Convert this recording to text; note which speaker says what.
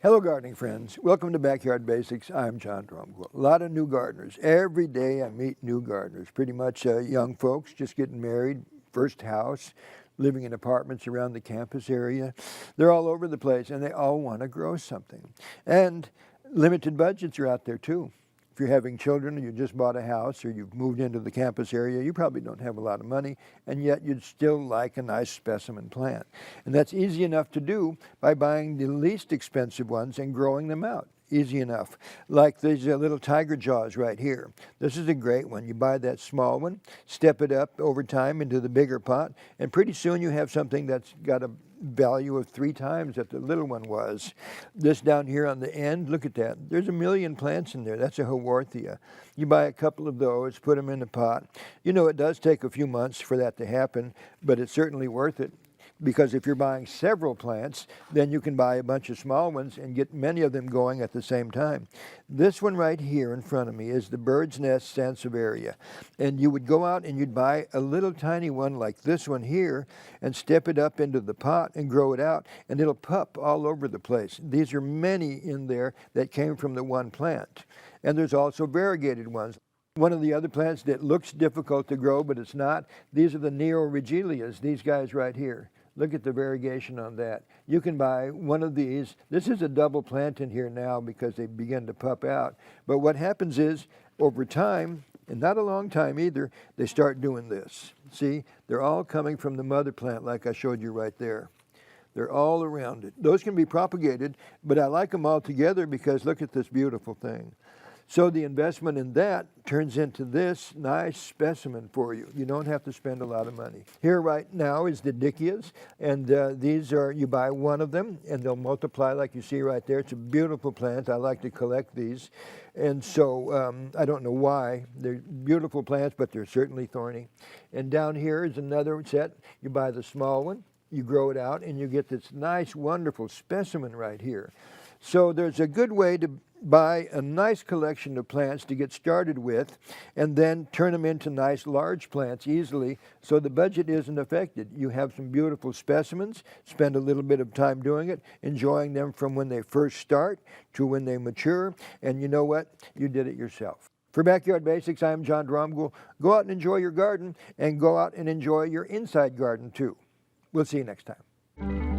Speaker 1: Hello gardening friends, welcome to Backyard Basics. I'm John Drumgoole. A lot of new gardeners. Every day I meet new gardeners, pretty much young folks just getting married, first house, living in apartments around the campus area. They're all over the place and they all want to grow something. And limited budgets are out there too. If you're having children or you just bought a house or you've moved into the campus area, you probably don't have a lot of money, and yet you'd still like a nice specimen plant. And that's easy enough to do by buying the least expensive ones and growing them out. Easy enough. Like these little tiger jaws right here. This is a great one. You buy that small one, step it up over time into the bigger pot, and pretty soon you have something that's got a value of 3 times that the little one was. This down here on the end, look at that. There's a million plants in there. That's a Haworthia. You buy a couple of those, put them in a pot. You know, it does take a few months for that to happen, but it's certainly worth it. Because if you're buying several plants, then you can buy a bunch of small ones and get many of them going at the same time. This one right here in front of me is the Bird's Nest Sansevieria. And you would go out and you'd buy a little tiny one like this one here and step it up into the pot and grow it out, and it'll pup all over the place. These are many in there that came from the one plant. And there's also variegated ones. One of the other plants that looks difficult to grow, but it's not, these are the Neoregelias, these guys right here. Look at the variegation on that. You can buy one of these. This is a double plant in here now because they begin to pup out. But what happens is, over time, and not a long time either, they start doing this. See, they're all coming from the mother plant like I showed you right there. They're all around it. Those can be propagated, but I like them all together because look at this beautiful thing. So the investment in that turns into this nice specimen for you. You don't have to spend a lot of money. Here right now is the Dickeas, and these are, you buy one of them and they'll multiply like you see right there. It's a beautiful plant. I like to collect these. And so I don't know why. They're beautiful plants, but they're certainly thorny. And down here is another set. You buy the small one, you grow it out, and you get this nice, wonderful specimen right here. So there's a good way to buy a nice collection of plants to get started with and then turn them into nice large plants easily so the budget isn't affected. You have some beautiful specimens, spend a little bit of time doing it, enjoying them from when they first start to when they mature, and you know what? You did it yourself. For Backyard Basics, I'm John Drumgoole. Go out and enjoy your garden, and go out and enjoy your inside garden too. We'll see you next time.